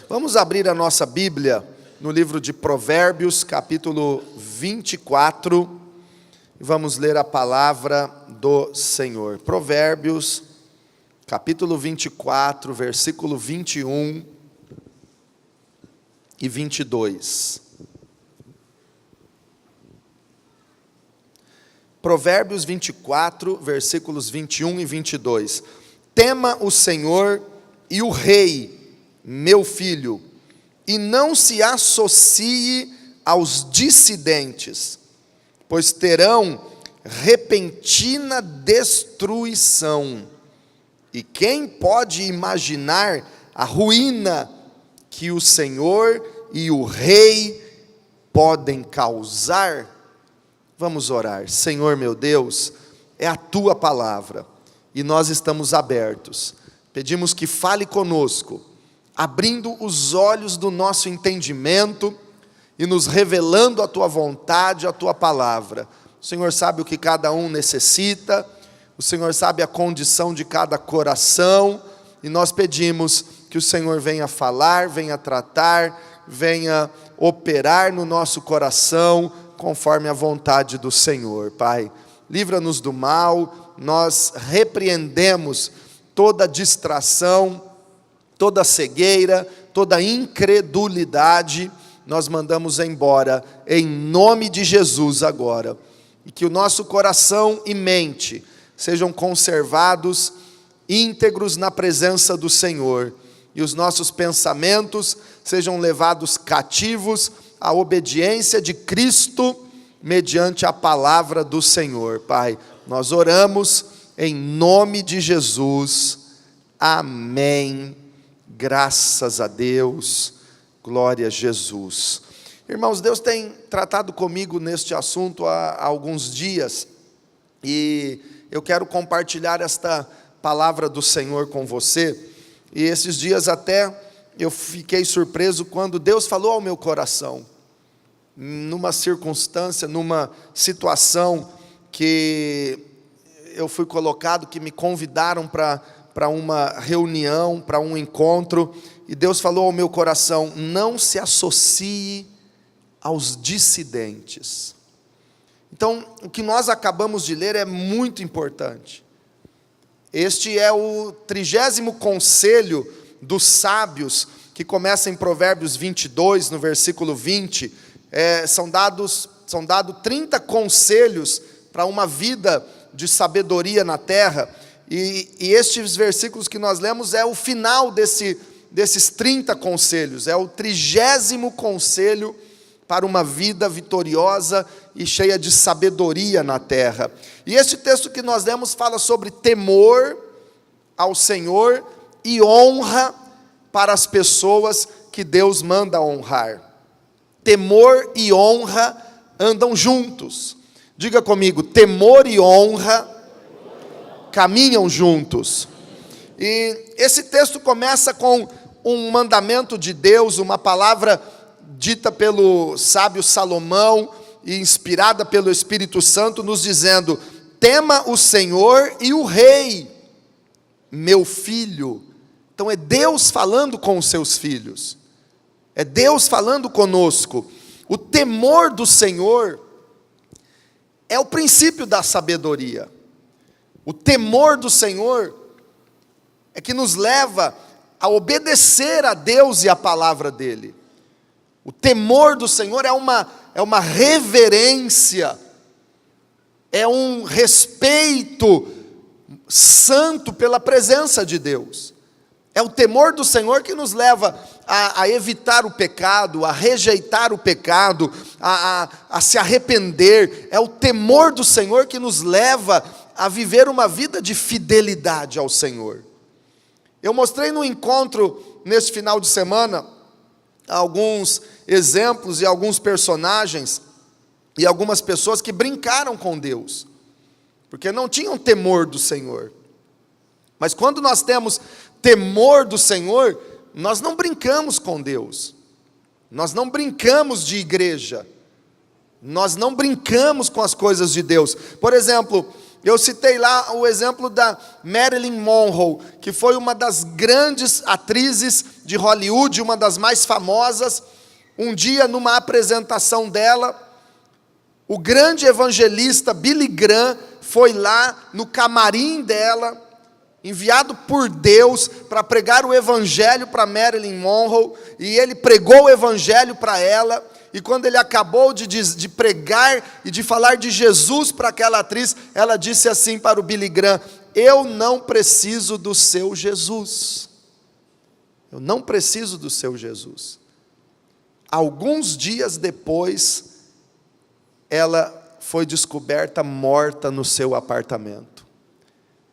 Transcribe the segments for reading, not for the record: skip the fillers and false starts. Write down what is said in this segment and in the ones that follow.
Vamos abrir a nossa Bíblia no livro de Provérbios, capítulo 24, e vamos ler a palavra do Senhor. Provérbios, capítulo 24, versículo 21 e 22. Provérbios 24, versículos 21 e 22. Tema o Senhor e o rei, meu filho, e não se associe aos dissidentes, pois terão repentina destruição. E quem pode imaginar a ruína que o Senhor e o rei podem causar? Vamos orar. Senhor meu Deus, é a tua palavra e nós estamos abertos. Pedimos que fale conosco, abrindo os olhos do nosso entendimento e nos revelando a tua vontade, a tua palavra. O Senhor sabe o que cada um necessita, o Senhor sabe a condição de cada coração, e nós pedimos que o Senhor venha falar, venha tratar, venha operar no nosso coração, conforme a vontade do Senhor. Pai, livra-nos do mal, nós repreendemos toda distração, toda cegueira, toda incredulidade, nós mandamos embora, em nome de Jesus agora, e que o nosso coração e mente sejam conservados íntegros na presença do Senhor, e os nossos pensamentos sejam levados cativos à obediência de Cristo, mediante a palavra do Senhor. Pai, nós oramos em nome de Jesus, amém. Graças a Deus, glória a Jesus. Irmãos, Deus tem tratado comigo neste assunto há alguns dias, e eu quero compartilhar esta palavra do Senhor com você, e esses dias até eu fiquei surpreso quando Deus falou ao meu coração, numa circunstância, numa situação que eu fui colocado, que me convidaram para uma reunião, para um encontro, e Deus falou ao meu coração: não se associe aos dissidentes. Então, o que nós acabamos de ler é muito importante. Este é o 30º conselho dos sábios, que começa em Provérbios 22, no versículo 20, são dados 30 conselhos para uma vida de sabedoria na terra, e estes versículos que nós lemos é o final desses 30 conselhos, é o 30º conselho para uma vida vitoriosa e cheia de sabedoria na terra. E este texto que nós lemos fala sobre temor ao Senhor e honra para as pessoas que Deus manda honrar. Temor e honra andam juntos. Diga comigo: temor e honra caminham juntos. E esse texto começa com um mandamento de Deus, uma palavra dita pelo sábio Salomão e inspirada pelo Espírito Santo, nos dizendo: tema o Senhor e o rei, meu filho. Então é Deus falando com os seus filhos, é Deus falando conosco. O temor do Senhor é o princípio da sabedoria. O temor do Senhor é que nos leva a obedecer a Deus e a palavra dEle. O temor do Senhor é uma reverência, é um respeito santo pela presença de Deus. É o temor do Senhor que nos leva a evitar o pecado, a rejeitar o pecado, a se arrepender. É o temor do Senhor que nos leva a viver uma vida de fidelidade ao Senhor. Eu mostrei no encontro, neste final de semana, alguns exemplos e alguns personagens e algumas pessoas que brincaram com Deus, porque não tinham temor do Senhor. Mas quando nós temos temor do Senhor, nós não brincamos com Deus, nós não brincamos de igreja, nós não brincamos com as coisas de Deus. Por exemplo, Eu citei lá o exemplo da Marilyn Monroe, que foi uma das grandes atrizes de Hollywood, uma das mais famosas. Um dia, numa apresentação dela, o grande evangelista Billy Graham foi lá no camarim dela, enviado por Deus para pregar o evangelho para Marilyn Monroe, e ele pregou o evangelho para ela. E quando ele acabou de pregar e de falar de Jesus para aquela atriz, ela disse assim para o Billy Graham: eu não preciso do seu Jesus. Eu não preciso do seu Jesus. Alguns dias depois, ela foi descoberta morta no seu apartamento.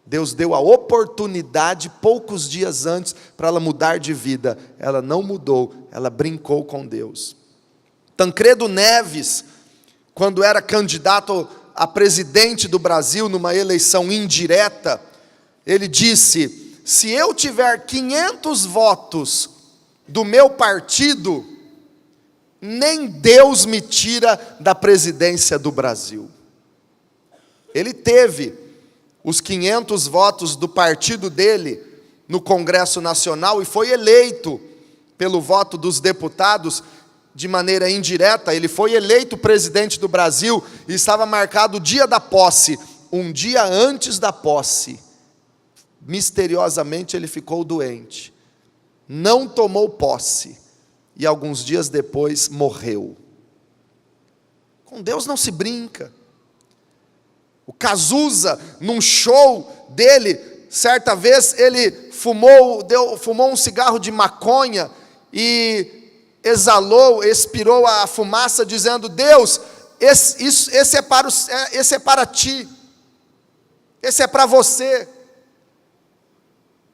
Deus deu a oportunidade, poucos dias antes, para ela mudar de vida. Ela não mudou, ela brincou com Deus. Tancredo Neves, quando era candidato a presidente do Brasil, numa eleição indireta, ele disse: se eu tiver 500 votos do meu partido, nem Deus me tira da presidência do Brasil. Ele teve os 500 votos do partido dele no Congresso Nacional e foi eleito pelo voto dos deputados de maneira indireta. Ele foi eleito presidente do Brasil e estava marcado o dia da posse. Um dia antes da posse, misteriosamente ele ficou doente, não tomou posse e alguns dias depois morreu. Com Deus não se brinca. O Cazuza, num show dele, certa vez ele fumou um cigarro de maconha e expirou a fumaça, dizendo: Deus, esse é para ti, esse é para você.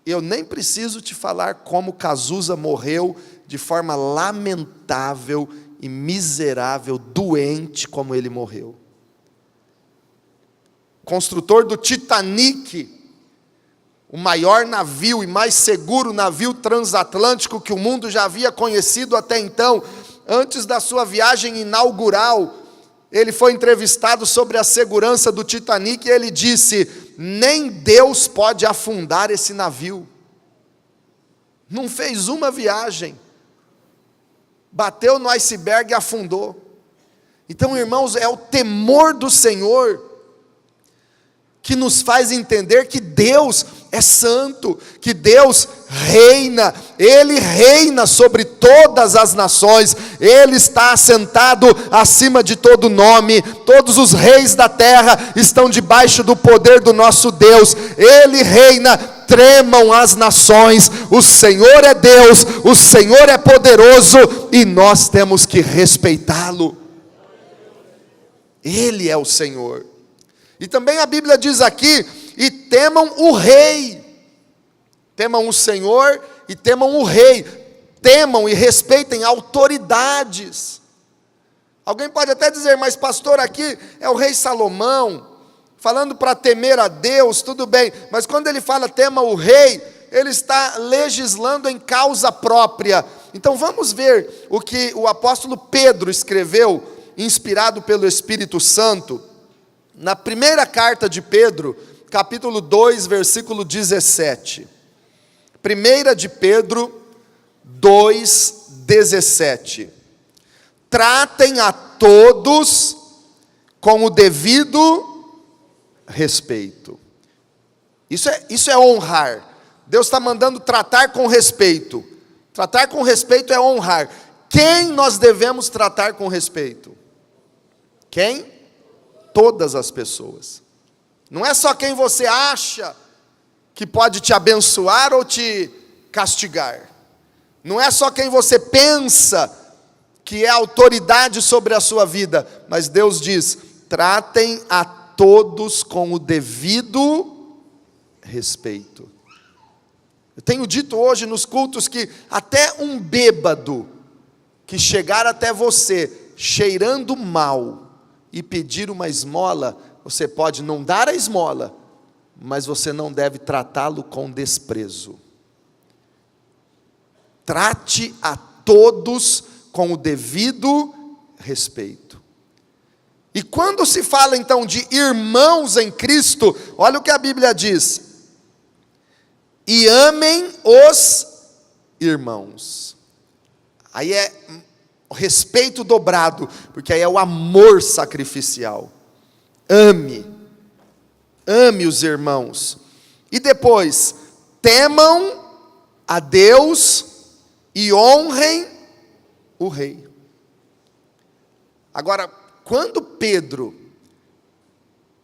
Eu nem preciso te falar como Cazuza morreu de forma lamentável e miserável, doente como ele morreu. Construtor do Titanic, o maior navio e mais seguro navio transatlântico que o mundo já havia conhecido até então. Antes da sua viagem inaugural, ele foi entrevistado sobre a segurança do Titanic e ele disse: nem Deus pode afundar esse navio. Não fez uma viagem, bateu no iceberg e afundou. Então, irmãos, é o temor do Senhor que nos faz entender que Deus é santo, que Deus reina, Ele reina sobre todas as nações, Ele está assentado acima de todo nome, todos os reis da terra estão debaixo do poder do nosso Deus, Ele reina, tremam as nações, o Senhor é Deus, o Senhor é poderoso, e nós temos que respeitá-lo, Ele é o Senhor. E também a Bíblia diz aqui: e temam o rei. Temam o Senhor e temam o rei. Temam e respeitem autoridades. Alguém pode até dizer: mas pastor, aqui é o rei Salomão, falando para temer a Deus, tudo bem. Mas quando ele fala tema o rei, ele está legislando em causa própria. Então vamos ver o que o apóstolo Pedro escreveu, inspirado pelo Espírito Santo. Na primeira carta de Pedro, capítulo 2, versículo 17. 1 de Pedro 2, 17. Tratem a todos com o devido respeito. Isso é honrar. Deus está mandando tratar com respeito. Tratar com respeito é honrar. Quem nós devemos tratar com respeito? Quem? Todas as pessoas. Não é só quem você acha que pode te abençoar ou te castigar. Não é só quem você pensa que é autoridade sobre a sua vida. Mas Deus diz: tratem a todos com o devido respeito. Eu tenho dito hoje nos cultos que até um bêbado que chegar até você cheirando mal e pedir uma esmola, você pode não dar a esmola, mas você não deve tratá-lo com desprezo. Trate a todos com o devido respeito. E quando se fala então de irmãos em Cristo, olha o que a Bíblia diz: e amem os irmãos. Aí é o respeito dobrado, porque aí é o amor sacrificial. Ame os irmãos. E depois, temam a Deus e honrem o rei. Agora, quando Pedro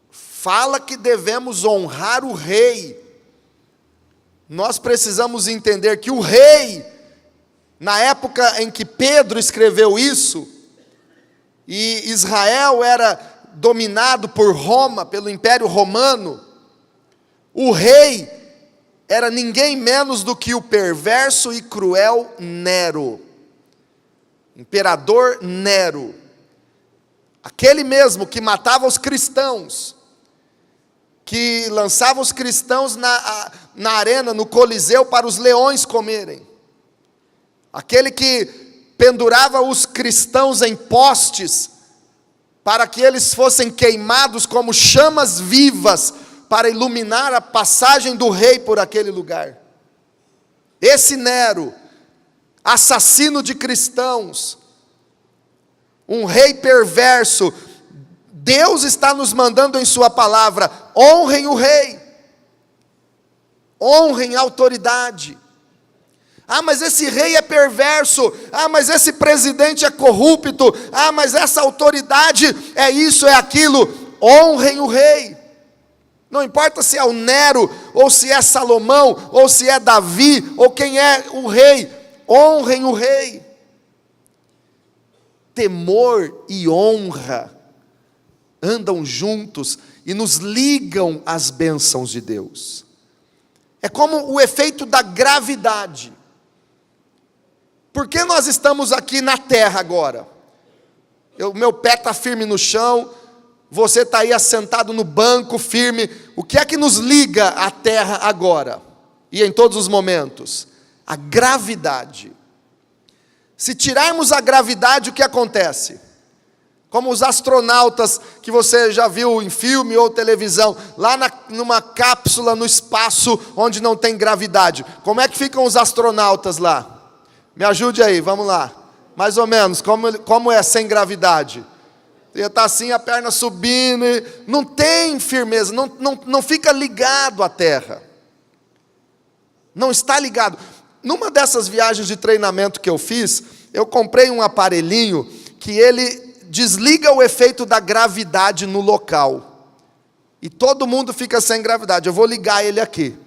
fala que devemos honrar o rei, nós precisamos entender que o rei, na época em que Pedro escreveu isso, e Israel era dominado por Roma, pelo Império Romano, o rei era ninguém menos do que o perverso e cruel Nero, imperador Nero, aquele mesmo que matava os cristãos, que lançava os cristãos na arena, no Coliseu, para os leões comerem, aquele que pendurava os cristãos em postes, para que eles fossem queimados como chamas vivas, para iluminar a passagem do rei por aquele lugar. Esse Nero, assassino de cristãos, um rei perverso, Deus está nos mandando em sua palavra: honrem o rei, honrem a autoridade. Ah, mas esse rei é perverso. Ah, mas esse presidente é corrupto. Ah, mas essa autoridade é isso, é aquilo. Honrem o rei. Não importa se é o Nero, ou se é Salomão, ou se é Davi, ou quem é o rei. Honrem o rei. Temor e honra andam juntos e nos ligam às bênçãos de Deus. É como o efeito da gravidade. Por que nós estamos aqui na terra agora? Meu pé está firme no chão, você está aí assentado no banco firme. O que é que nos liga à terra agora? E em todos os momentos? A gravidade. Se tirarmos a gravidade, o que acontece? Como os astronautas que você já viu em filme ou televisão, lá numa cápsula no espaço onde não tem gravidade. Como é que ficam os astronautas lá? Me ajude aí, vamos lá. Mais ou menos, como é sem gravidade? Ia estar assim, a perna subindo, não tem firmeza, não fica ligado à terra. Não está ligado. Numa dessas viagens de treinamento que eu fiz, eu comprei um aparelhinho que ele desliga o efeito da gravidade no local. E todo mundo fica sem gravidade. Eu vou ligar ele aqui.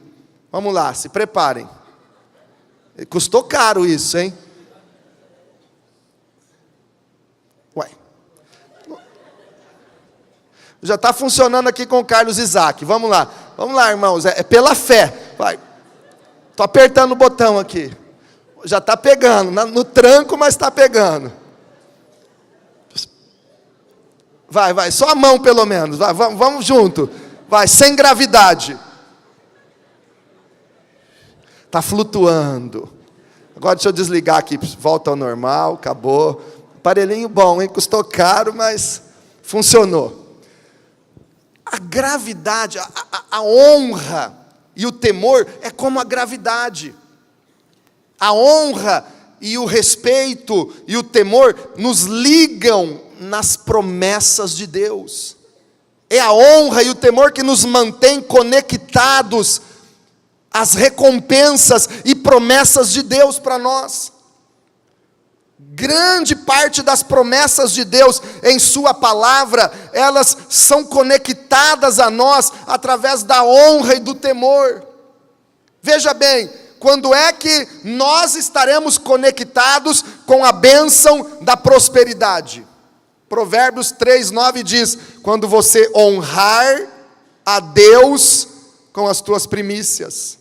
Vamos lá, se preparem. Custou caro isso, hein? Ué. Já está funcionando aqui com o Carlos Isaac. Vamos lá, irmãos. É pela fé. Vai. Estou apertando o botão aqui. Já está pegando. No tranco, mas está pegando. Vai. Só a mão pelo menos. Vai, vamos junto. Vai, sem gravidade. Está flutuando. Agora deixa eu desligar aqui, volta ao normal, acabou. Aparelhinho bom, hein? Custou caro, mas funcionou. A gravidade, a honra e o temor é como a gravidade. A honra e o respeito e o temor nos ligam nas promessas de Deus. É a honra e o temor que nos mantém conectados as recompensas e promessas de Deus para nós. Grande parte das promessas de Deus em sua palavra, elas são conectadas a nós através da honra e do temor. Veja bem, quando é que nós estaremos conectados com a bênção da prosperidade? Provérbios 3:9 diz: quando você honrar a Deus com as tuas primícias.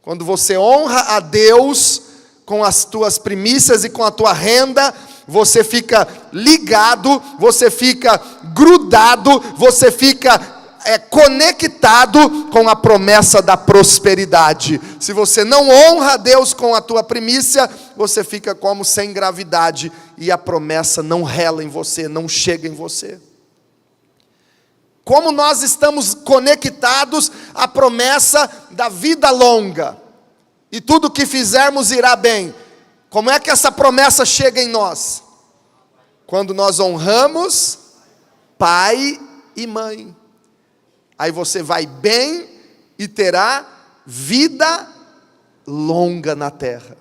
Quando você honra a Deus com as tuas primícias e com a tua renda, você fica ligado, você fica grudado, você fica conectado com a promessa da prosperidade. Se você não honra a Deus com a tua primícia, você fica como sem gravidade, e a promessa não rela em você, não chega em você. Como nós estamos conectados à promessa da vida longa. E tudo que fizermos irá bem. Como é que essa promessa chega em nós? Quando nós honramos pai e mãe. Aí você vai bem e terá vida longa na terra.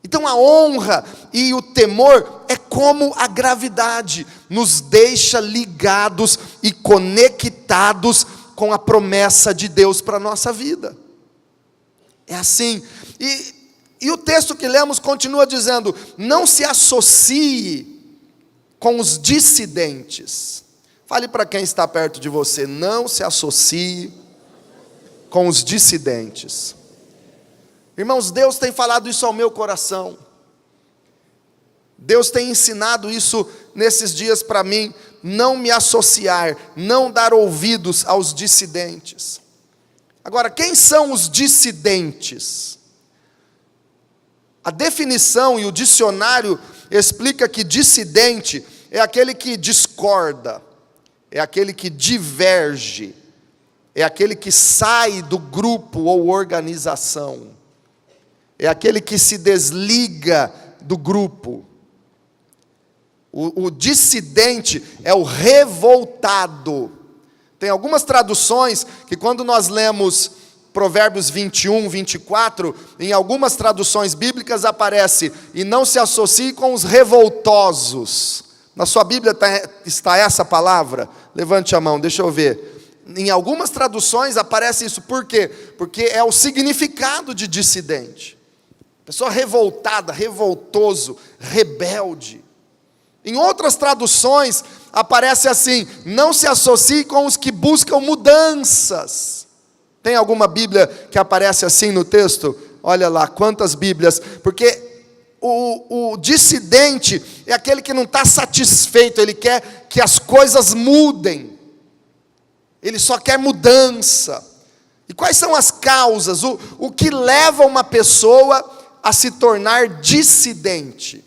Então a honra e o temor é como a gravidade, nos deixa ligados e conectados com a promessa de Deus para a nossa vida. É assim. E o texto que lemos continua dizendo: não se associe com os dissidentes. Fale para quem está perto de você: não se associe com os dissidentes. Irmãos, Deus tem falado isso ao meu coração. Deus tem ensinado isso nesses dias para mim: não me associar, não dar ouvidos aos dissidentes. Agora, quem são os dissidentes? A definição e o dicionário explica que dissidente é aquele que discorda, é aquele que diverge, é aquele que sai do grupo ou organização, é aquele que se desliga do grupo. O dissidente é o revoltado. Tem algumas traduções que, quando nós lemos Provérbios 21, 24, em algumas traduções bíblicas aparece: e não se associe com os revoltosos. Na sua Bíblia está essa palavra? Levante a mão, deixa eu ver. Em algumas traduções aparece isso. Por quê? Porque é o significado de dissidente. Pessoa revoltada, revoltoso, rebelde. Em outras traduções aparece assim: não se associe com os que buscam mudanças. Tem alguma Bíblia que aparece assim no texto? Olha lá, quantas Bíblias. Porque o dissidente é aquele que não está satisfeito, ele quer que as coisas mudem. Ele só quer mudança. E quais são as causas? O que leva uma pessoa a se tornar dissidente?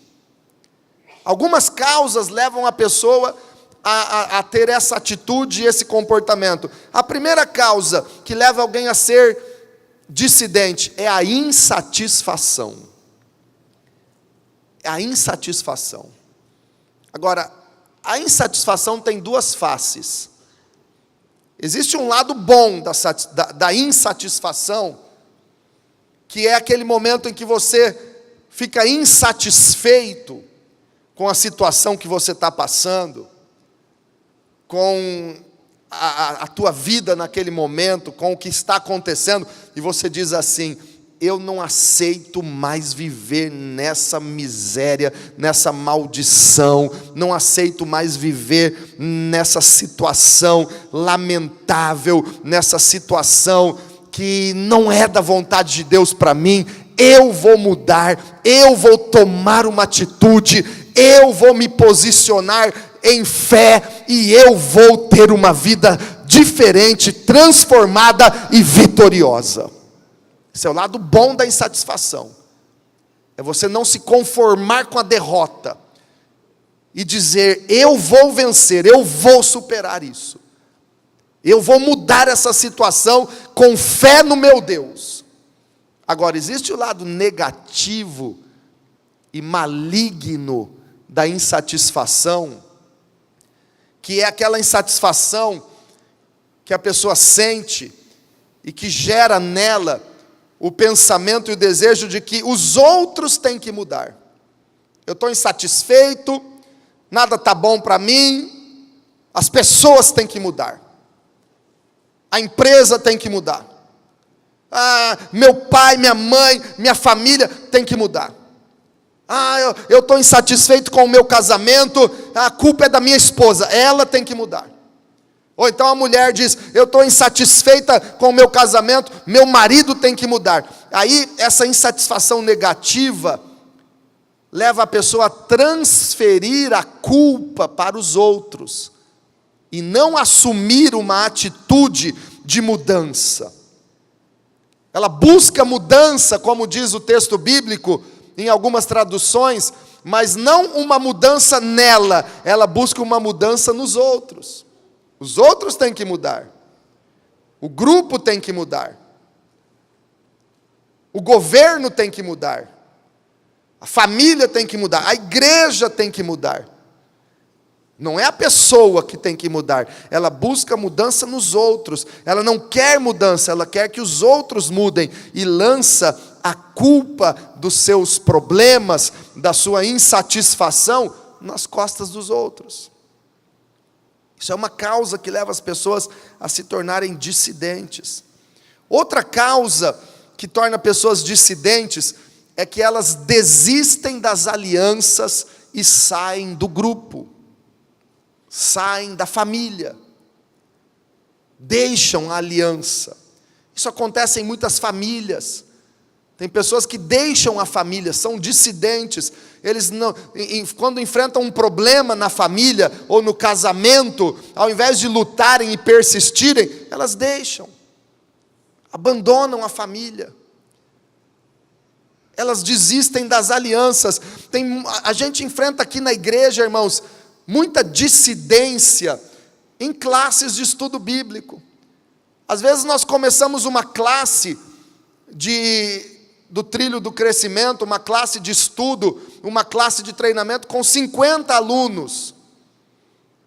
Algumas causas levam a pessoa a ter essa atitude e esse comportamento. A primeira causa que leva alguém a ser dissidente é a insatisfação. É a insatisfação. Agora, a insatisfação tem duas faces. Existe um lado bom da insatisfação, que é aquele momento em que você fica insatisfeito com a situação que você está passando, com a tua vida naquele momento, com o que está acontecendo, e você diz assim: eu não aceito mais viver nessa miséria, nessa maldição, não aceito mais viver nessa situação lamentável, nessa situação que não é da vontade de Deus para mim. Eu vou mudar, eu vou tomar uma atitude, eu vou me posicionar em fé e eu vou ter uma vida diferente, transformada e vitoriosa. Esse é o lado bom da insatisfação. É você não se conformar com a derrota e dizer: eu vou vencer, eu vou superar isso. Eu vou mudar essa situação com fé no meu Deus. Agora, existe o lado negativo e maligno da insatisfação, que é aquela insatisfação que a pessoa sente e que gera nela o pensamento e o desejo de que os outros têm que mudar. Eu estou insatisfeito, nada está bom para mim, as pessoas têm que mudar, a empresa tem que mudar, meu pai, minha mãe, minha família tem que mudar. Eu estou insatisfeito com o meu casamento, a culpa é da minha esposa, ela tem que mudar. Ou então a mulher diz: eu estou insatisfeita com o meu casamento, meu marido tem que mudar. Aí essa insatisfação negativa leva a pessoa a transferir a culpa para os outros e não assumir uma atitude de mudança. Ela busca mudança, como diz o texto bíblico em algumas traduções, mas não uma mudança nela, ela busca uma mudança nos outros. Os outros têm que mudar. O grupo tem que mudar. O governo tem que mudar. A família tem que mudar. A igreja tem que mudar. Não é a pessoa que tem que mudar. Ela busca mudança nos outros. Ela não quer mudança, ela quer que os outros mudem. E lança a culpa dos seus problemas, da sua insatisfação, nas costas dos outros. Isso é uma causa que leva as pessoas a se tornarem dissidentes. Outra causa que torna pessoas dissidentes é que elas desistem das alianças e saem do grupo, saem da família, deixam a aliança. Isso acontece em muitas famílias. Tem pessoas que deixam a família, são dissidentes. Eles não, quando enfrentam um problema na família ou no casamento, ao invés de lutarem e persistirem, elas deixam, abandonam a família. Elas desistem das alianças. A gente enfrenta aqui na igreja, irmãos, muita dissidência em classes de estudo bíblico. Às vezes nós começamos uma classe do trilho do crescimento, uma classe de estudo, uma classe de treinamento com 50 alunos.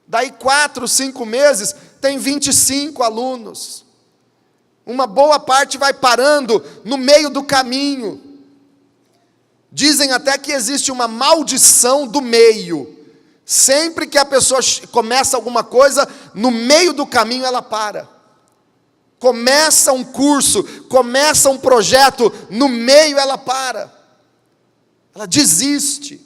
Daí 4, 5 meses, tem 25 alunos. Uma boa parte vai parando no meio do caminho. Dizem até que existe uma maldição do meio. Sempre que a pessoa começa alguma coisa, no meio do caminho ela para. Começa um curso, começa um projeto, no meio ela para. Ela desiste.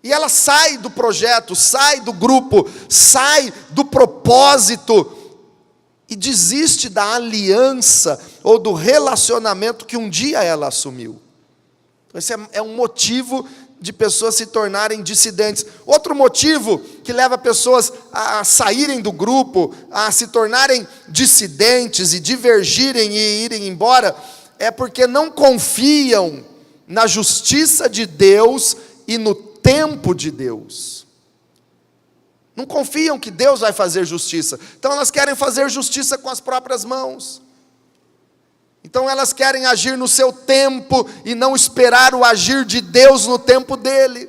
E ela sai do projeto, sai do grupo, sai do propósito e desiste da aliança ou do relacionamento que um dia ela assumiu. Esse é um motivo de pessoas se tornarem dissidentes. Outro motivo que leva pessoas a saírem do grupo, a se tornarem dissidentes e divergirem e irem embora, é porque não confiam na justiça de Deus e no tempo de Deus. Não confiam que Deus vai fazer justiça. Então elas querem fazer justiça com as próprias mãos. Então elas querem agir no seu tempo e não esperar o agir de Deus no tempo dele.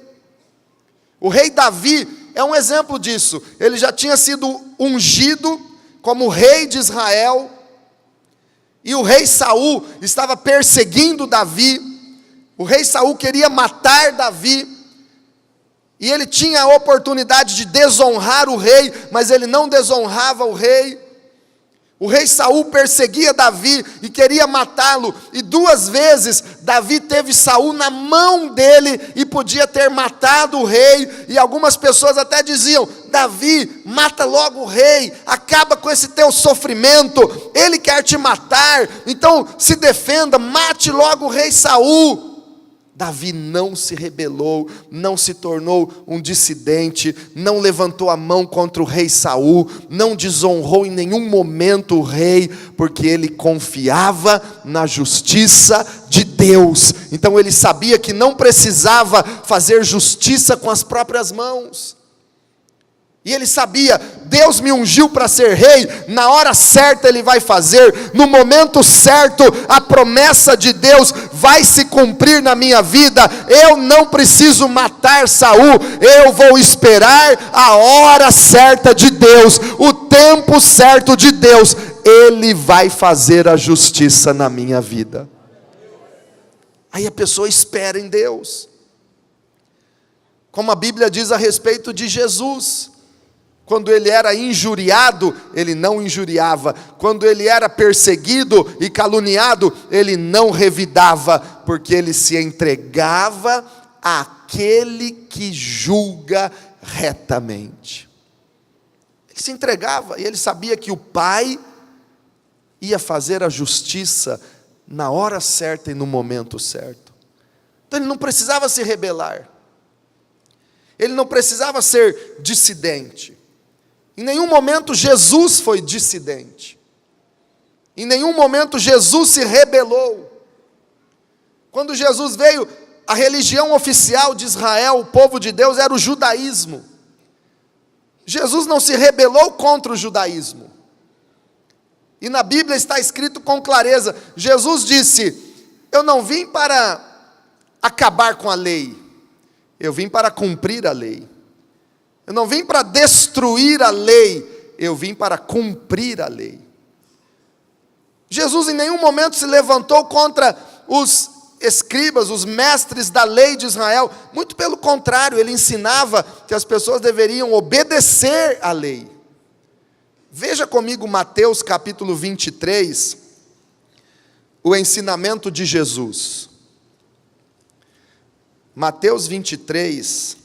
O rei Davi é um exemplo disso. Ele já tinha sido ungido como rei de Israel, e o rei Saul estava perseguindo Davi. O rei Saul queria matar Davi, e ele tinha a oportunidade de desonrar o rei, mas ele não desonrava o rei. O rei Saul perseguia Davi e queria matá-lo, e 2 vezes Davi teve Saul na mão dele e podia ter matado o rei, e algumas pessoas até diziam: Davi, mata logo o rei, acaba com esse teu sofrimento, ele quer te matar, então se defenda, mate logo o rei Saul. Davi não se rebelou, não se tornou um dissidente, não levantou a mão contra o rei Saul, não desonrou em nenhum momento o rei, porque ele confiava na justiça de Deus. Então ele sabia que não precisava fazer justiça com as próprias mãos. E ele sabia, Deus me ungiu para ser rei, na hora certa Ele vai fazer, no momento certo, a promessa de Deus vai se cumprir na minha vida. Eu não preciso matar Saul, eu vou esperar a hora certa de Deus, o tempo certo de Deus, Ele vai fazer a justiça na minha vida. Aí a pessoa espera em Deus, como a Bíblia diz a respeito de Jesus. Quando ele era injuriado, ele não injuriava. Quando ele era perseguido e caluniado, ele não revidava, porque ele se entregava àquele que julga retamente. Ele se entregava, e ele sabia que o Pai ia fazer a justiça na hora certa e no momento certo. Então ele não precisava se rebelar. Ele não precisava ser dissidente. Em nenhum momento Jesus foi dissidente. Em nenhum momento Jesus se rebelou. Quando Jesus veio, a religião oficial de Israel, o povo de Deus, era o judaísmo. Jesus não se rebelou contra o judaísmo. E na Bíblia está escrito com clareza, Jesus disse, eu não vim para acabar com a lei, eu vim para cumprir a lei. Eu não vim para destruir a lei, eu vim para cumprir a lei. Jesus em nenhum momento se levantou contra os escribas, os mestres da lei de Israel. Muito pelo contrário, ele ensinava que as pessoas deveriam obedecer à lei. Veja comigo Mateus capítulo 23, o ensinamento de Jesus. Mateus 23,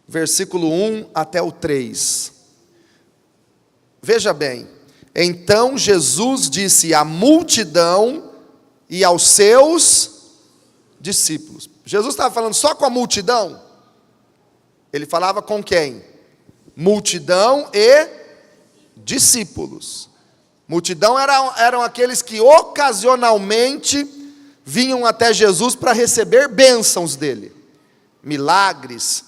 versículo 1 até o 3. Veja bem, então Jesus disse à multidão e aos seus discípulos. Jesus estava falando só com a multidão? Ele falava com quem? Multidão e discípulos. Multidão eram aqueles que ocasionalmente vinham até Jesus para receber bênçãos dele. Milagres,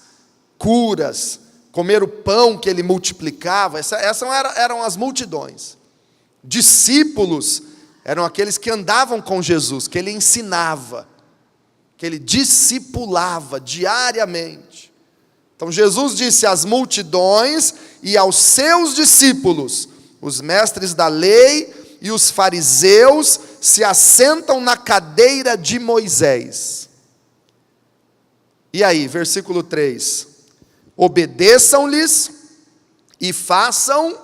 curas, comer o pão que ele multiplicava. Essas eram as multidões. Discípulos eram aqueles que andavam com Jesus, que ele ensinava, que ele discipulava diariamente. Então Jesus disse às multidões e aos seus discípulos, os mestres da lei e os fariseus se assentam na cadeira de Moisés. E aí, versículo 3, obedeçam-lhes e façam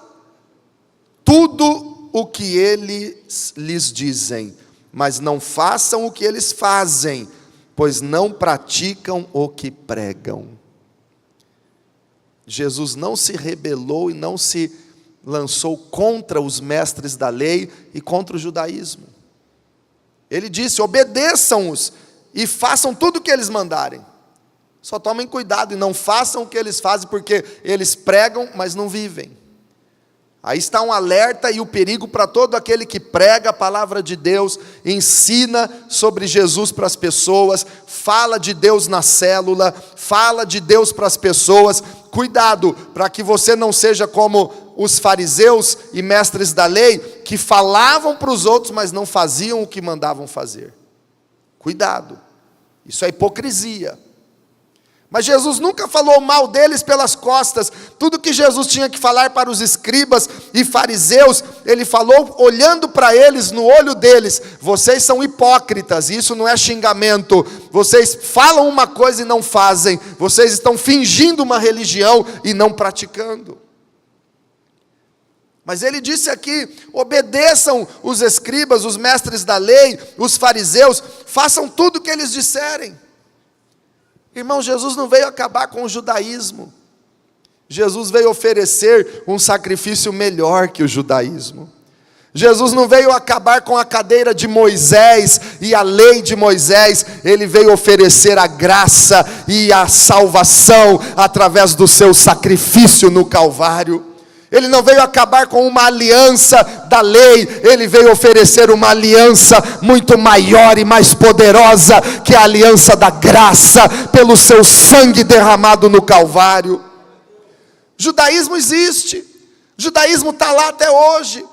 tudo o que eles lhes dizem, mas não façam o que eles fazem, pois não praticam o que pregam. Jesus não se rebelou e não se lançou contra os mestres da lei e contra o judaísmo. Ele disse, obedeçam-os e façam tudo o que eles mandarem. Só tomem cuidado e não façam o que eles fazem, porque eles pregam, mas não vivem. Aí está um alerta e o perigo para todo aquele que prega a palavra de Deus, ensina sobre Jesus para as pessoas, fala de Deus na célula, fala de Deus para as pessoas. Cuidado, para que você não seja como os fariseus e mestres da lei, que falavam para os outros, mas não faziam o que mandavam fazer. Cuidado, isso é hipocrisia. Mas Jesus nunca falou mal deles pelas costas. Tudo que Jesus tinha que falar para os escribas e fariseus, ele falou olhando para eles, no olho deles. Vocês são hipócritas, e isso não é xingamento. Vocês falam uma coisa e não fazem. Vocês estão fingindo uma religião e não praticando. Mas ele disse aqui, obedeçam os escribas, os mestres da lei, os fariseus, façam tudo o que eles disserem. Irmão, Jesus não veio acabar com o judaísmo. Jesus veio oferecer um sacrifício melhor que o judaísmo. Jesus não veio acabar com a cadeira de Moisés e a lei de Moisés. Ele veio oferecer a graça e a salvação através do seu sacrifício no Calvário. Ele não veio acabar com uma aliança da lei, ele veio oferecer uma aliança muito maior e mais poderosa, que é a aliança da graça, pelo seu sangue derramado no Calvário. O judaísmo existe, o judaísmo está lá até hoje.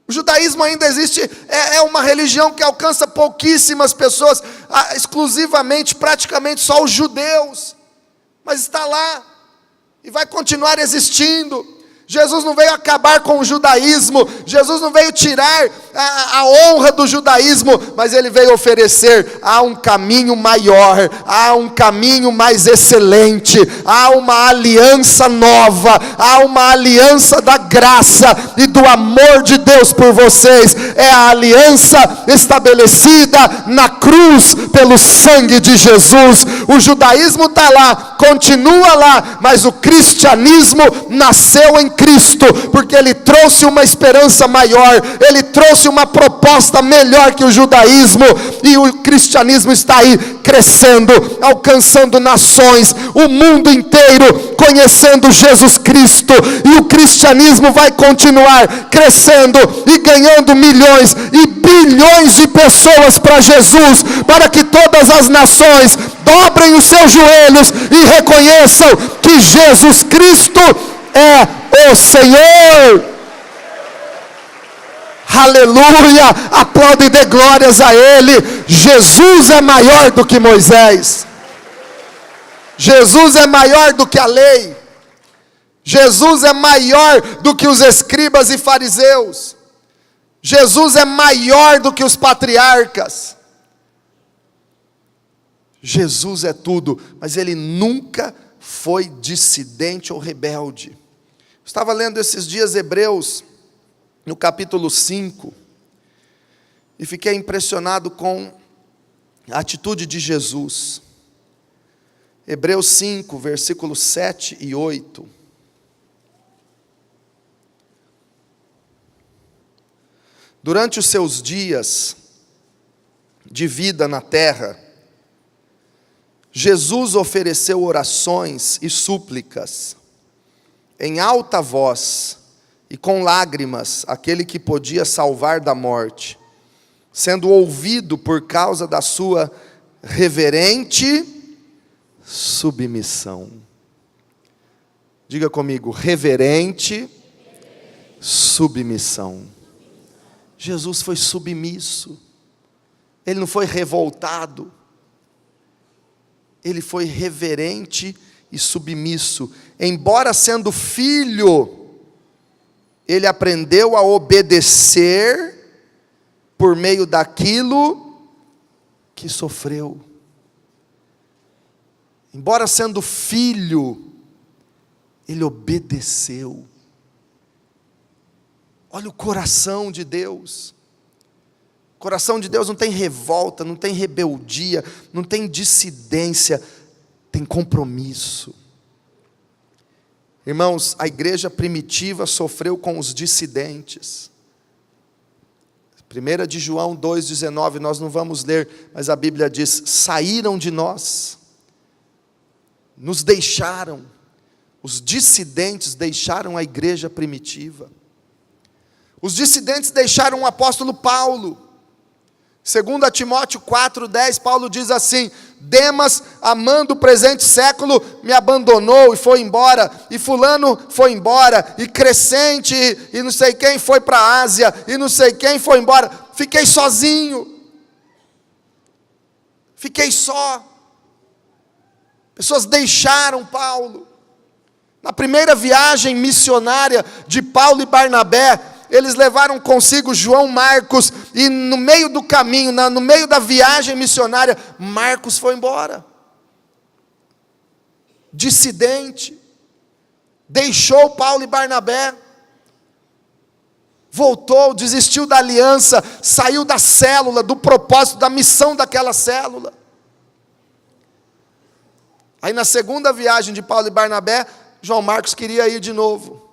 O judaísmo ainda existe, é uma religião que alcança pouquíssimas pessoas, exclusivamente, praticamente só os judeus, mas está lá. E vai continuar existindo. Jesus não veio acabar com o judaísmo, Jesus não veio tirar a honra do judaísmo, mas ele veio oferecer, há um caminho maior, há um caminho mais excelente, há uma aliança nova, há uma aliança da graça e do amor de Deus por vocês, é a aliança estabelecida na cruz pelo sangue de Jesus. O judaísmo está lá, continua lá, mas o cristianismo nasceu em Cristo, porque ele trouxe uma esperança maior, ele trouxe trouxe uma proposta melhor que o judaísmo, e o cristianismo está aí crescendo, alcançando nações, o mundo inteiro conhecendo Jesus Cristo, e o cristianismo vai continuar crescendo e ganhando milhões e bilhões de pessoas para Jesus, para que todas as nações dobrem os seus joelhos e reconheçam que Jesus Cristo é o Senhor. Aleluia, aplaude e dê glórias a Ele. Jesus é maior do que Moisés, Jesus é maior do que a lei, Jesus é maior do que os escribas e fariseus, Jesus é maior do que os patriarcas. Jesus é tudo, mas Ele nunca foi dissidente ou rebelde. Estava lendo esses dias Hebreus, no capítulo 5, e fiquei impressionado com a atitude de Jesus. Hebreus 5, versículos 7 e 8. Durante os seus dias de vida na terra, Jesus ofereceu orações e súplicas, em alta voz e com lágrimas, àquele que podia salvar da morte, sendo ouvido por causa da sua reverente submissão. Diga comigo, reverente submissão. Jesus foi submisso, Ele não foi revoltado, Ele foi reverente e submisso. Embora sendo filho, Ele aprendeu a obedecer por meio daquilo que sofreu. Embora sendo filho, Ele obedeceu. Olha o coração de Deus. O coração de Deus não tem revolta, não tem rebeldia, não tem dissidência, tem compromisso. Irmãos, a igreja primitiva sofreu com os dissidentes. 1 de João 2,19, nós não vamos ler, mas a Bíblia diz: saíram de nós, nos deixaram. Os dissidentes deixaram a igreja primitiva. Os dissidentes deixaram o apóstolo Paulo. 2 Timóteo 4,10, Paulo diz assim: Demas, amando o presente século, me abandonou e foi embora, e fulano foi embora, e Crescente, e não sei quem foi para a Ásia, e não sei quem foi embora, fiquei sozinho, fiquei só. Pessoas deixaram Paulo. Na primeira viagem missionária de Paulo e Barnabé, eles levaram consigo João Marcos, e no meio do caminho, no meio da viagem missionária, Marcos foi embora. Dissidente, deixou Paulo e Barnabé, voltou, desistiu da aliança, saiu da célula, do propósito, da missão daquela célula. Aí na segunda viagem de Paulo e Barnabé, João Marcos queria ir de novo.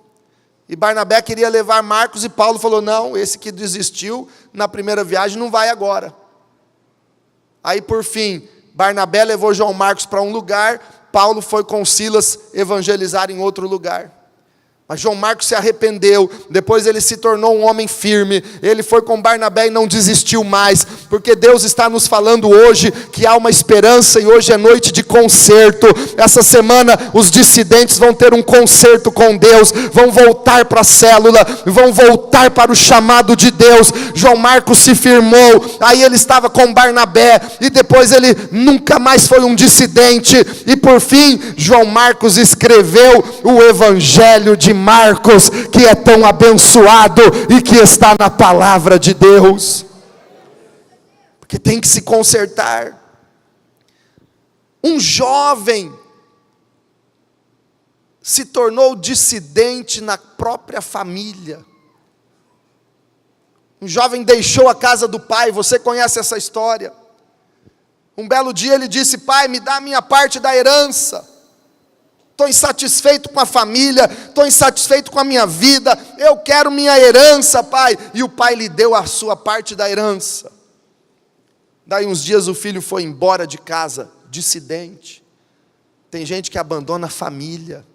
E Barnabé queria levar Marcos, e Paulo falou: não, esse que desistiu na primeira viagem não vai agora. Aí por fim, Barnabé levou João Marcos para um lugar, Paulo foi com Silas evangelizar em outro lugar. Mas João Marcos se arrependeu, depois ele se tornou um homem firme, ele foi com Barnabé e não desistiu mais, porque Deus está nos falando hoje que há uma esperança, e hoje é noite de concerto. Essa semana os dissidentes vão ter um concerto com Deus, vão voltar para a célula, vão voltar para o chamado de Deus. João Marcos se firmou, aí ele estava com Barnabé, e depois ele nunca mais foi um dissidente, e por fim, João Marcos escreveu o Evangelho de Marcos, que é tão abençoado e que está na palavra de Deus. Porque tem que se consertar. Um jovem se tornou dissidente na própria família. Um jovem deixou a casa do pai, você conhece essa história. Um belo dia ele disse: pai, me dá a minha parte da herança. estou insatisfeito com a família, estou insatisfeito com a minha vida, eu quero minha herança, pai. E o pai lhe deu a sua parte da herança. Daí uns dias o filho foi embora de casa, dissidente. Tem gente que abandona a família,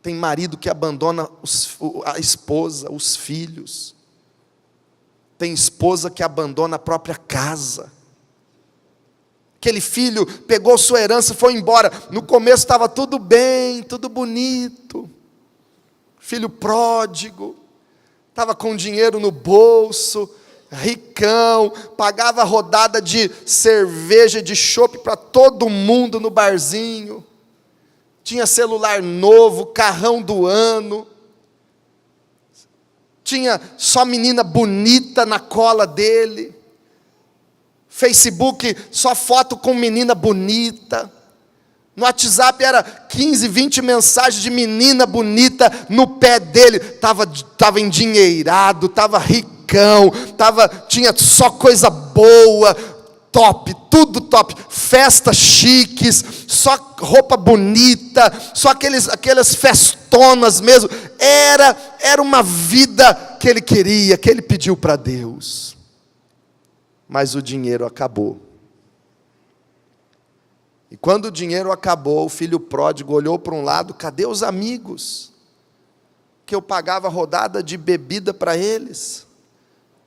tem marido que abandona a esposa, os filhos, tem esposa que abandona a própria casa. Aquele filho pegou sua herança e foi embora. No começo estava tudo bem, tudo bonito. Filho pródigo, estava com dinheiro no bolso, ricão, pagava rodada de cerveja, de chopp para todo mundo no barzinho. Tinha celular novo, carrão do ano. Tinha só menina bonita na cola dele. Facebook, só foto com menina bonita. No WhatsApp era 15, 20 mensagens de menina bonita no pé dele. Estava endinheirado, estava ricão, tinha só coisa boa, top, tudo top. Festas chiques, só roupa bonita, só aquelas festonas mesmo. Era uma vida que ele queria, que ele pediu para Deus. Mas o dinheiro acabou. E quando o dinheiro acabou, o filho pródigo olhou para um lado: cadê os amigos? Que eu pagava rodada de bebida para eles?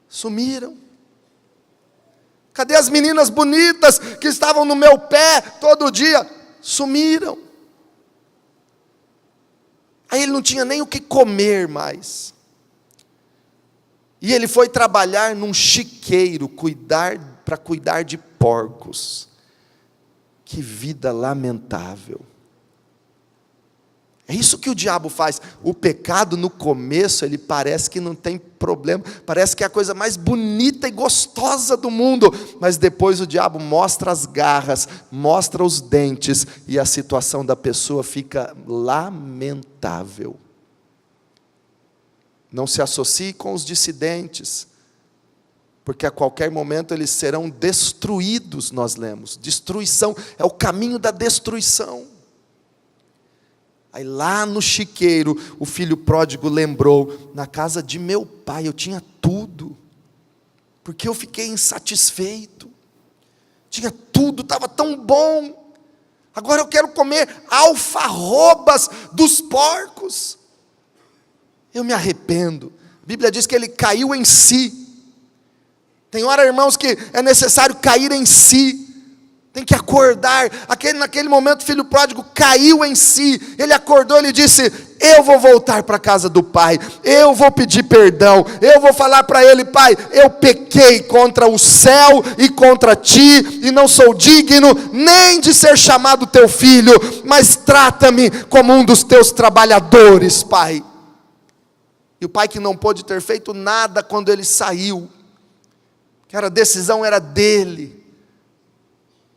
Sumiram. Cadê as meninas bonitas que estavam no meu pé todo dia? Sumiram. Aí ele não tinha nem o que comer mais. E ele foi trabalhar num chiqueiro, para cuidar de porcos. Que vida lamentável. É isso que o diabo faz. O pecado no começo, ele parece que não tem problema, parece que é a coisa mais bonita e gostosa do mundo, mas depois o diabo mostra as garras, mostra os dentes, e a situação da pessoa fica lamentável. Não se associe com os dissidentes, porque a qualquer momento eles serão destruídos, nós lemos. Destruição, é o caminho da destruição. Aí lá no chiqueiro, o filho pródigo lembrou: na casa de meu pai eu tinha tudo, porque eu fiquei insatisfeito. Tinha tudo, estava tão bom. Agora eu quero comer alfarrobas dos porcos. Eu me arrependo. A Bíblia diz que ele caiu em si. Tem hora, irmãos, que é necessário cair em si. Tem que acordar. Naquele momento o filho pródigo caiu em si. Ele acordou, ele disse: eu vou voltar para a casa do pai. Eu vou pedir perdão. Eu vou falar para ele: pai, eu pequei contra o céu e contra ti, e não sou digno nem de ser chamado teu filho, mas trata-me como um dos teus trabalhadores, pai. E o pai, que não pôde ter feito nada quando ele saiu, que a decisão era dele,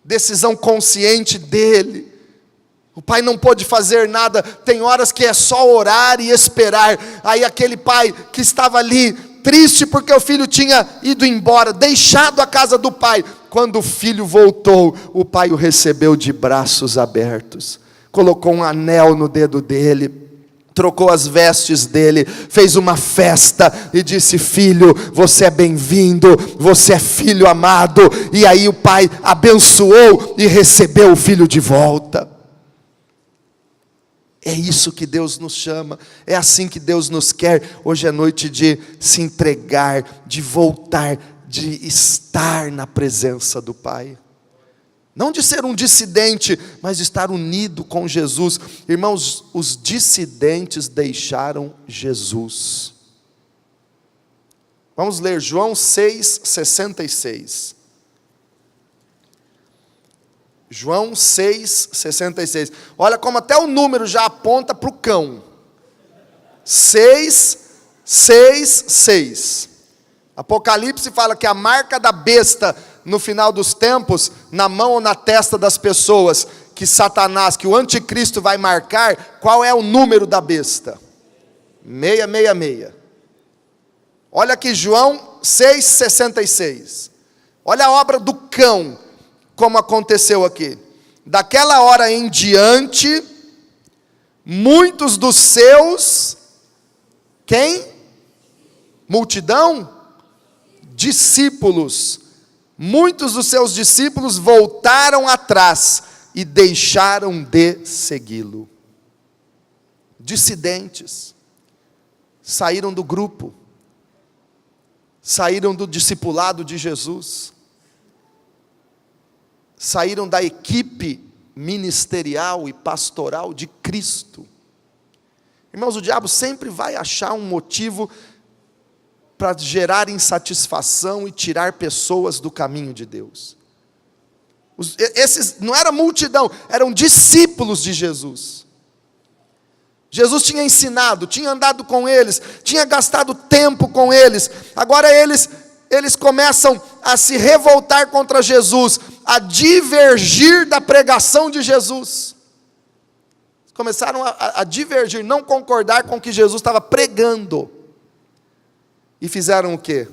decisão consciente dele. O pai não pôde fazer nada. Tem horas que é só orar e esperar. Aí aquele pai que estava ali, triste porque o filho tinha ido embora, deixado a casa do pai, quando o filho voltou, o pai o recebeu de braços abertos, colocou um anel no dedo dele, trocou as vestes dele, fez uma festa e disse: filho, você é bem-vindo, você é filho amado. E aí o pai abençoou e recebeu o filho de volta. É isso que Deus nos chama, é assim que Deus nos quer. Hoje é noite de se entregar, de voltar, de estar na presença do Pai. Não de ser um dissidente, mas de estar unido com Jesus. Irmãos, os dissidentes deixaram Jesus. Vamos ler João 6,66. João 6,66. Olha como até o número já aponta para o cão. 6, 6, 6. Apocalipse fala que a marca da besta no final dos tempos, na mão ou na testa das pessoas, que Satanás, que o anticristo vai marcar, qual é o número da besta? 666. Olha aqui João 6,66. Olha a obra do cão, como aconteceu aqui. Daquela hora em diante, muitos dos seus, quem? Multidão? Discípulos. Muitos dos seus discípulos voltaram atrás e deixaram de segui-lo. Dissidentes. Saíram do grupo. Saíram do discipulado de Jesus. Saíram da equipe ministerial e pastoral de Cristo. Irmãos, o diabo sempre vai achar um motivo para gerar insatisfação e tirar pessoas do caminho de Deus. Esses não era multidão, eram discípulos de Jesus. Jesus tinha ensinado, tinha andado com eles, tinha gastado tempo com eles. Agora eles começam a se revoltar contra Jesus, a divergir da pregação de Jesus. Começaram a divergir, não concordar com o que Jesus estava pregando. E fizeram o quê?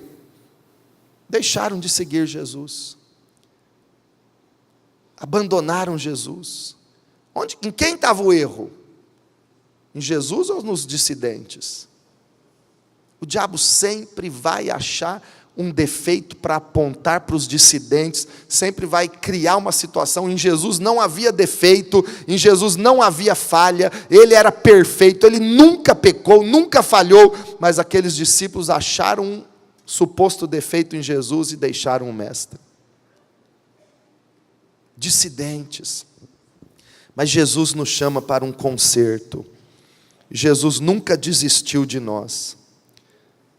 Deixaram de seguir Jesus. Abandonaram Jesus. Em quem estava o erro? Em Jesus ou nos dissidentes? O diabo sempre vai achar um defeito para apontar para os dissidentes, sempre vai criar uma situação. Em Jesus não havia defeito, em Jesus não havia falha, ele era perfeito, ele nunca pecou, nunca falhou, mas aqueles discípulos acharam um suposto defeito em Jesus e deixaram o mestre. Dissidentes. Mas Jesus nos chama para um conserto. Jesus nunca desistiu de nós.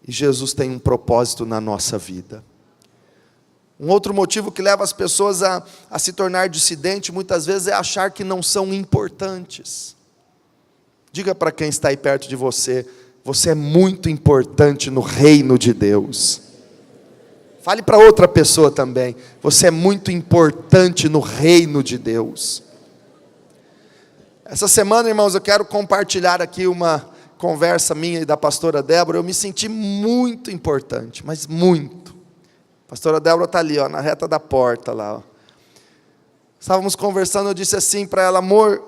E Jesus tem um propósito na nossa vida. Um outro motivo que leva as pessoas a se tornar dissidente, muitas vezes, é achar que não são importantes. Diga para quem está aí perto de você, você é muito importante no reino de Deus. Fale para outra pessoa também, você é muito importante no reino de Deus. Essa semana, irmãos, eu quero compartilhar aqui uma conversa minha e da pastora Débora. Eu me senti muito importante, mas muito. A pastora Débora está ali, ó, na reta da porta lá. Ó. Estávamos conversando, eu disse assim para ela: amor,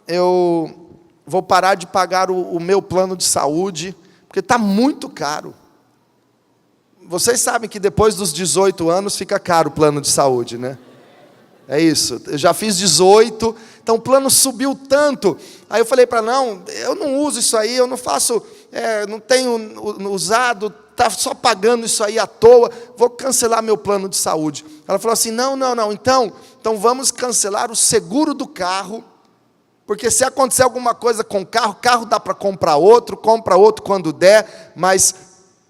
eu vou parar de pagar o meu plano de saúde, porque está muito caro. Vocês sabem que depois dos 18 anos fica caro o plano de saúde, né? É isso, eu já fiz 18, então o plano subiu tanto. Aí eu falei para ela: não, eu não uso isso aí, eu não faço, não tenho usado, está só pagando isso aí à toa, vou cancelar meu plano de saúde. Ela falou assim: não, então vamos cancelar o seguro do carro, porque se acontecer alguma coisa com o carro dá para compra outro quando der, mas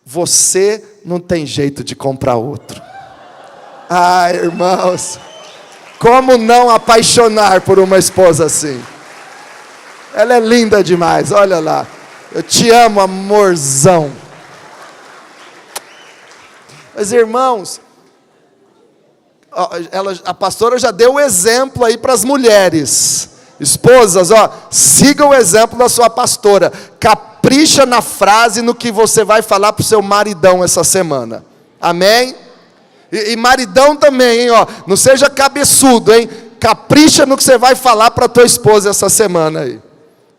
você não tem jeito de comprar outro. Ai, irmãos, como não apaixonar por uma esposa assim? Ela é linda demais, olha lá. Eu te amo, amorzão. Mas, irmãos, a pastora já deu o exemplo aí para as mulheres. Esposas, siga o exemplo da sua pastora. Capricha na frase, no que você vai falar para o seu maridão essa semana. Amém? E maridão também, hein, não seja cabeçudo, hein? Capricha no que você vai falar para a tua esposa essa semana aí.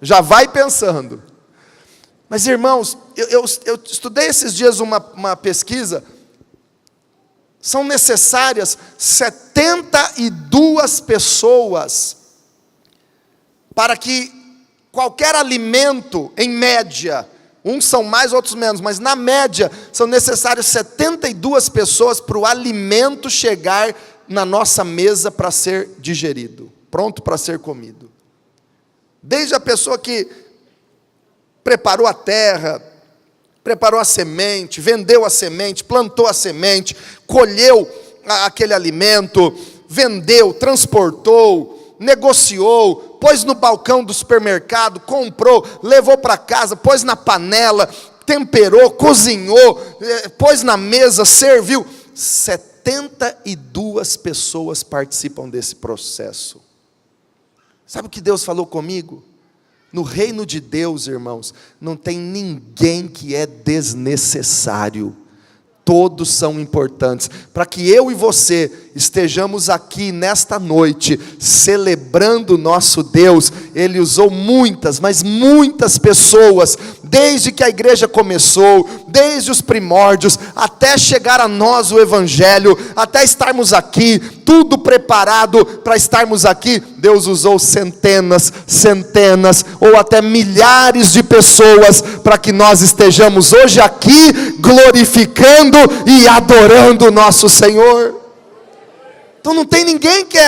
Já vai pensando. Mas, irmãos, eu estudei esses dias uma pesquisa. São necessárias 72 pessoas para que qualquer alimento, em média, uns são mais, outros menos, mas na média, são necessárias 72 pessoas para o alimento chegar na nossa mesa para ser digerido, pronto para ser comido. Desde a pessoa que preparou a terra, preparou a semente, vendeu a semente, plantou a semente, colheu aquele alimento, vendeu, transportou, negociou, pôs no balcão do supermercado, comprou, levou para casa, pôs na panela, temperou, cozinhou, pôs na mesa, serviu. 72 pessoas participam desse processo. Sabe o que Deus falou comigo? No reino de Deus, irmãos, não tem ninguém que é desnecessário. Todos são importantes, para que eu e você estejamos aqui nesta noite, celebrando o nosso Deus. Ele usou muitas, mas muitas pessoas, desde que a igreja começou, desde os primórdios, até chegar a nós o Evangelho, até estarmos aqui, tudo preparado para estarmos aqui. Deus usou centenas, ou até milhares de pessoas, para que nós estejamos hoje aqui, glorificando e adorando o nosso Senhor. Então não tem ninguém que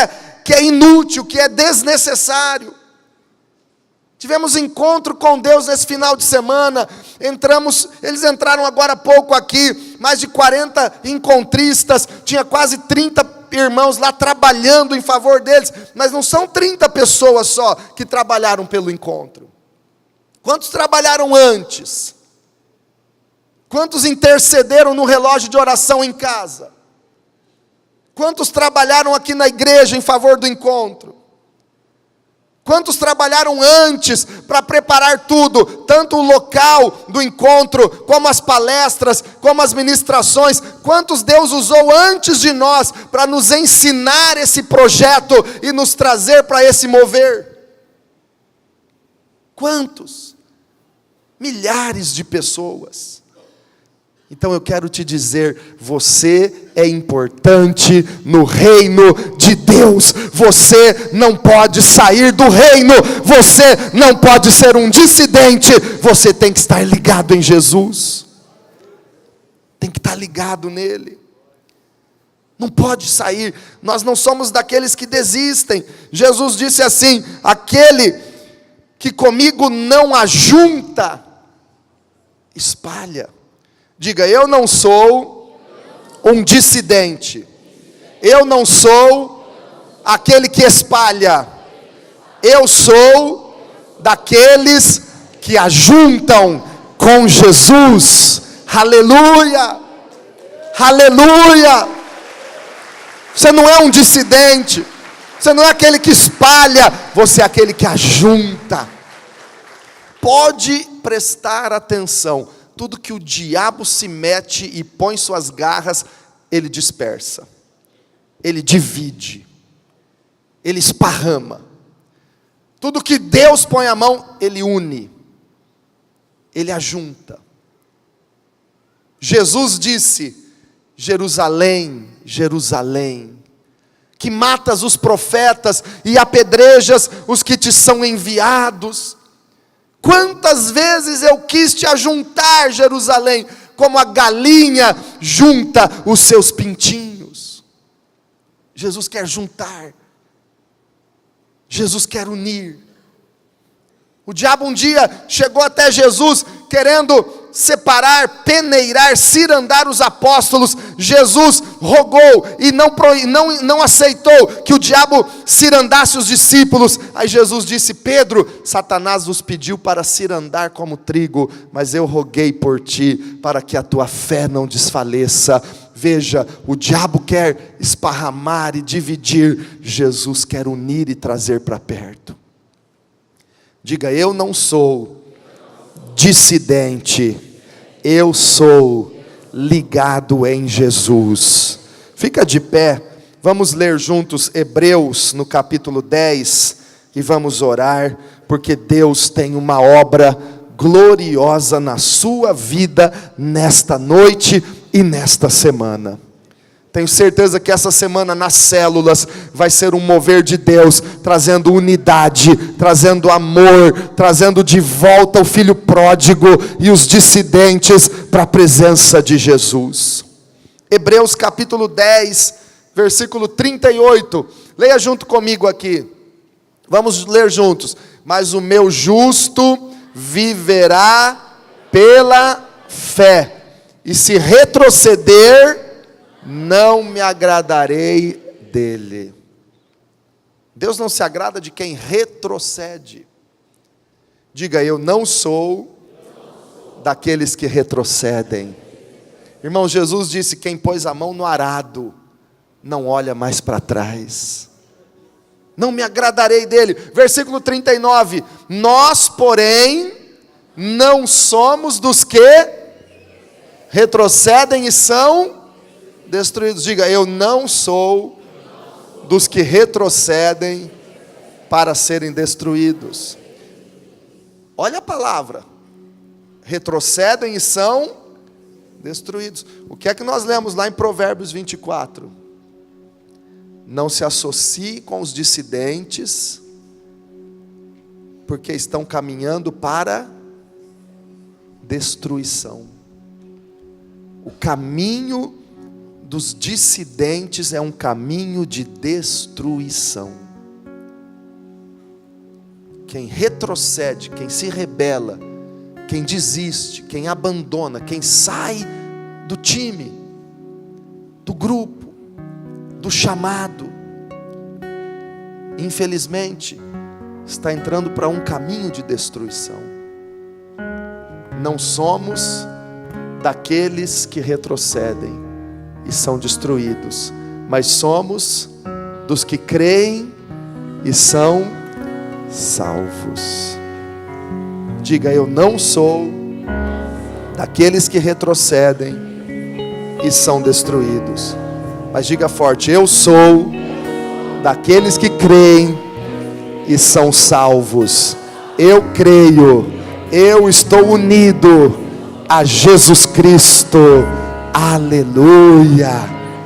é inútil, que é desnecessário. Tivemos encontro com Deus nesse final de semana, eles entraram agora há pouco aqui, mais de 40 encontristas, tinha quase 30 irmãos lá trabalhando em favor deles, mas não são 30 pessoas só que trabalharam pelo encontro. Quantos trabalharam antes? Quantos intercederam no relógio de oração em casa? Quantos trabalharam aqui na igreja em favor do encontro? Quantos trabalharam antes para preparar tudo, tanto o local do encontro, como as palestras, como as ministrações? Quantos Deus usou antes de nós para nos ensinar esse projeto e nos trazer para esse mover? Quantos? Milhares de pessoas. Então eu quero te dizer, você é importante no reino de Deus. Você não pode sair do reino, você não pode ser um dissidente, você tem que estar ligado em Jesus. Tem que estar ligado nele. Não pode sair. Nós não somos daqueles que desistem. Jesus disse assim: aquele que comigo não ajunta, espalha. Diga, eu não sou um dissidente. Eu não sou aquele que espalha. Eu sou daqueles que ajuntam com Jesus. Aleluia! Aleluia! Você não é um dissidente. Você não é aquele que espalha. Você é aquele que ajunta. Pode prestar atenção. Tudo que o diabo se mete e põe suas garras, ele dispersa, ele divide, ele esparrama. Tudo que Deus põe a mão, ele une, ele ajunta. Jesus disse: Jerusalém, Jerusalém, que matas os profetas e apedrejas os que te são enviados. Quantas vezes eu quis te ajuntar, Jerusalém, como a galinha junta os seus pintinhos. Jesus quer juntar. Jesus quer unir. O diabo um dia chegou até Jesus querendo separar, peneirar, cirandar os apóstolos. Jesus rogou e não aceitou que o diabo cirandasse os discípulos. Aí Jesus disse: Pedro, Satanás vos pediu para cirandar como trigo, mas eu roguei por ti, para que a tua fé não desfaleça. Veja, o diabo quer esparramar e dividir, Jesus quer unir e trazer para perto. Diga, eu não sou dissidente, eu sou ligado em Jesus. Fica de pé, vamos ler juntos Hebreus no capítulo 10 e vamos orar, porque Deus tem uma obra gloriosa na sua vida nesta noite e nesta semana. Tenho certeza que essa semana nas células vai ser um mover de Deus, trazendo unidade, trazendo amor, trazendo de volta o filho pródigo e os dissidentes para a presença de Jesus. Hebreus capítulo 10, versículo 38. Leia junto comigo aqui. Vamos ler juntos. Mas o meu justo viverá pela fé, e se retroceder, não me agradarei dele. Deus não se agrada de quem retrocede. Diga, eu não sou daqueles que retrocedem. Irmão, Jesus disse: quem pôs a mão no arado, não olha mais para trás. Não me agradarei dele. Versículo 39. Nós, porém, não somos dos que retrocedem e são destruídos. Diga, eu não sou dos que retrocedem para serem destruídos. Olha a palavra, retrocedem e são destruídos. O que é que nós lemos lá em Provérbios 24? Não se associe com os dissidentes, porque estão caminhando para destruição. O caminho dos dissidentes é um caminho de destruição. Quem retrocede, quem se rebela, quem desiste, quem abandona, quem sai do time, do grupo, do chamado, infelizmente, está entrando para um caminho de destruição. Não somos daqueles que retrocedem e são destruídos, mas somos dos que creem e são salvos. Diga, eu não sou daqueles que retrocedem e são destruídos, mas diga forte, eu sou daqueles que creem e são salvos. Eu creio, eu estou unido a Jesus Cristo. Aleluia.